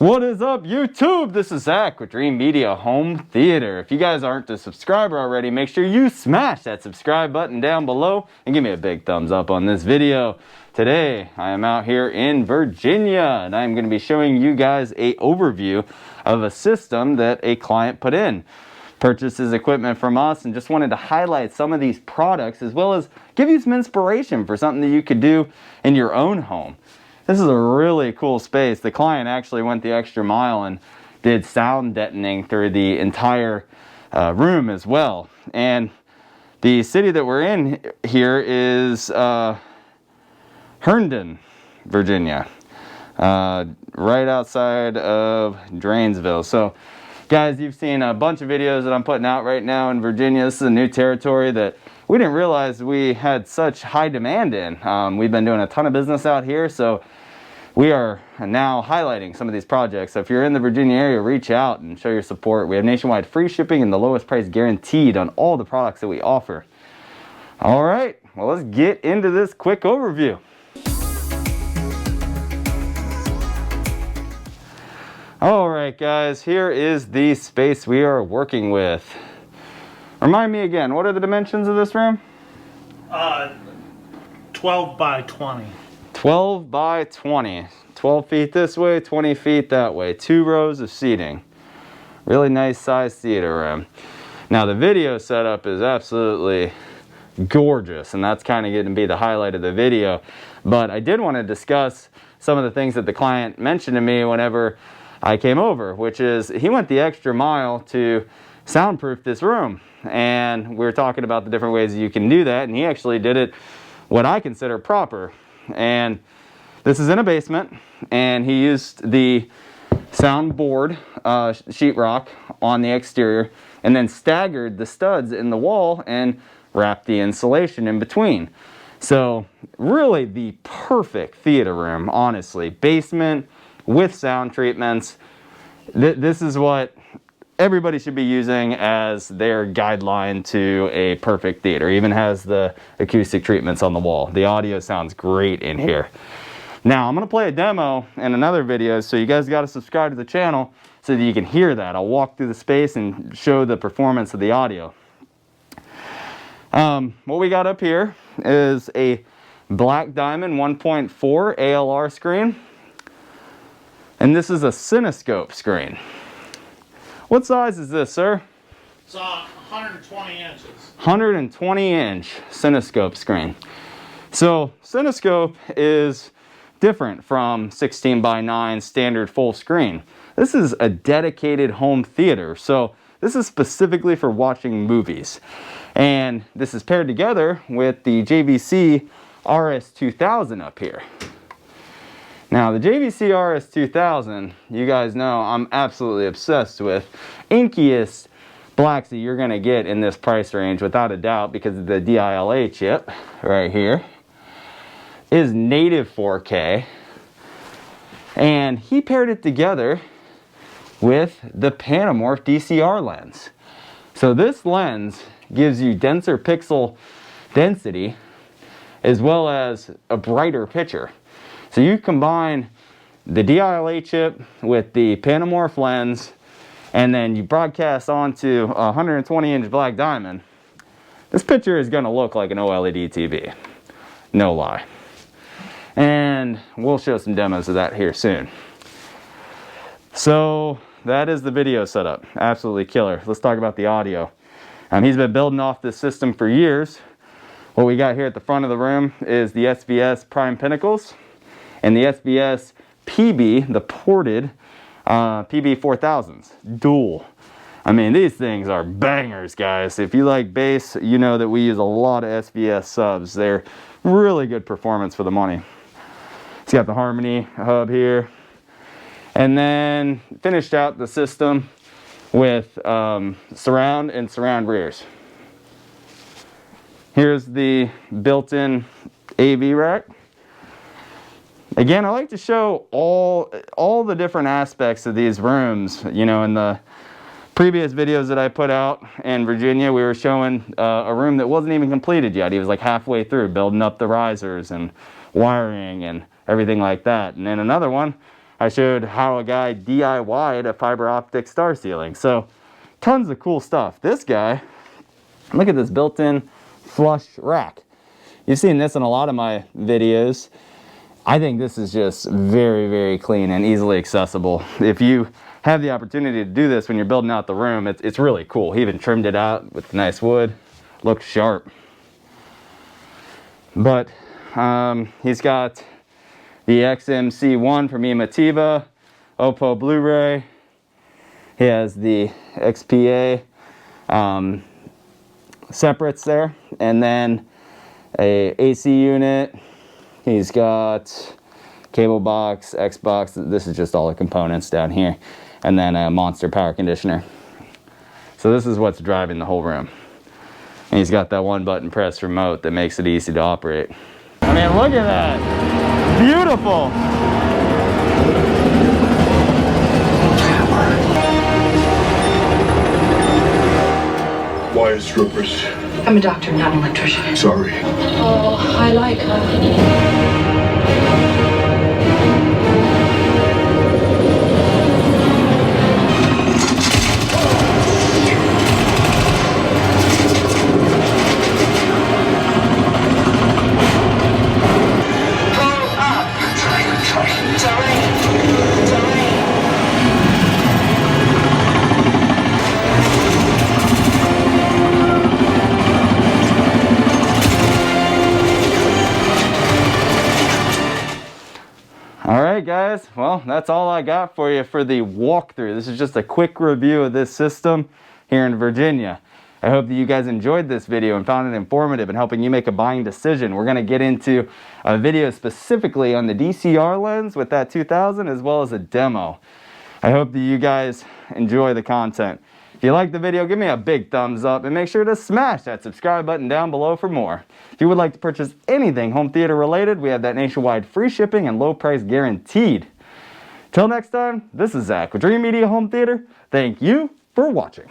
What is up, YouTube? This is Zach with Dreamedia Home Theater. If you guys aren't a subscriber already, make sure you smash that subscribe button down below and give me a big thumbs up on this video. Today, I am out here in Virginia, and I'm going to be showing you guys an overview of a system that a client put in. Purchases equipment from us, and just wanted to highlight some of these products as well as give you some inspiration for something that you could do in your own home. This is a really cool space. The client actually went the extra mile and did sound deadening through the entire room as well. And the city that we're in here is Herndon, Virginia, right outside of Drainesville. So guys, you've seen a bunch of videos that I'm putting out right now in Virginia. This is a new territory that we didn't realize we had such high demand in. We've been doing a ton of business out here, so we are now highlighting some of these projects. So if you're in the Virginia area, reach out and show your support. We have nationwide free shipping and the lowest price guaranteed on all the products that we offer. All right, well, let's get into this quick overview. All right, guys, here is the space we are working with. Remind me again, what are the dimensions of this room? 12 by 20. 12 by 20. 12 feet this way, 20 feet that way. 2 rows of seating. Really nice size theater room. Now the video setup is absolutely gorgeous, and that's kind of going to be the highlight of the video. But I did want to discuss some of the things that the client mentioned to me whenever I came over, which is he went the extra mile to soundproof this room. And we were talking about the different ways you can do that, and he actually did it what I consider proper. And this is in a basement, and he used the soundboard sheetrock on the exterior and then staggered the studs in the wall and wrapped the insulation in between. So really the perfect theater room, honestly. Basement with sound treatments. This is what everybody should be using as their guideline to a perfect theater. Even has the acoustic treatments on the wall. The audio sounds great in here. Now I'm going to play a demo in another video, so you guys got to subscribe to the channel so that you can hear that. I'll walk through the space and show the performance of the audio. What we got up here is a Black Diamond 1.4 ALR screen, and this is a Cinescope screen. What size is this, sir? It's 120 inches. 120 inch Cinescope screen. So Cinescope is different from 16 by 9 standard full screen. This is a dedicated home theater. So this is specifically for watching movies. And this is paired together with the JVC RS2000 up here. Now the JVC RS2000, you guys know I'm absolutely obsessed with. Inkiest blacks that you're going to get in this price range without a doubt, because of the DILA chip right here is native 4K, and he paired it together with the Panamorph DCR lens. So this lens gives you denser pixel density as well as a brighter picture. So you combine the DILA chip with the Panamorph lens, and then you broadcast onto a 120 inch Black Diamond. This picture is going to look like an OLED TV. No lie. And we'll show some demos of that here soon. So that is the video setup. Absolutely killer. Let's talk about the audio. He's been building off this system for years. What we got here at the front of the room is the SVS Prime Pinnacles and the SVS PB, the ported PB 4000s, dual. I mean, these things are bangers, guys. If you like bass, you know that we use a lot of SVS subs. They're really good performance for the money. It's got the Harmony hub here. And then finished out the system with surround and surround rears. Here's the built-in AV rack. Again, I like to show all the different aspects of these rooms. You know, in the previous videos that I put out in Virginia, we were showing a room that wasn't even completed yet. He was like halfway through building up the risers and wiring and everything like that. And then another one, I showed how a guy DIY'd a fiber optic star ceiling. So tons of cool stuff. This guy, look at this built-in flush rack. You've seen this in a lot of my videos. I think this is just very, very clean and easily accessible. If you have the opportunity to do this when you're building out the room, it's really cool. He even trimmed it out with nice wood. Looks sharp. But he's got the XMC1 from Emativa, Oppo Blu-ray. He has the XPA separates there, and then a AC unit. He's got cable box, Xbox. This is just all the components down here, and then a Monster power conditioner. So this is what's driving the whole room. And he's got that one button press remote that makes it easy to operate. I mean, look at that. Beautiful. Wire strippers. I'm a doctor, not an electrician. Sorry. Oh, I like her. Alright guys, well that's all I got for you for the walkthrough. This is just a quick review of this system here in Virginia. I hope that you guys enjoyed this video and found it informative in helping you make a buying decision. We're going to get into a video specifically on the DCR lens with that 2000 as well as a demo. I hope that you guys enjoy the content. If you like the video, give me a big thumbs up and make sure to smash that subscribe button down below for more. If you would like to purchase anything home theater related, we have that nationwide free shipping and low price guaranteed. Till next time, this is Zach with Dreamedia Home Theater. Thank you for watching.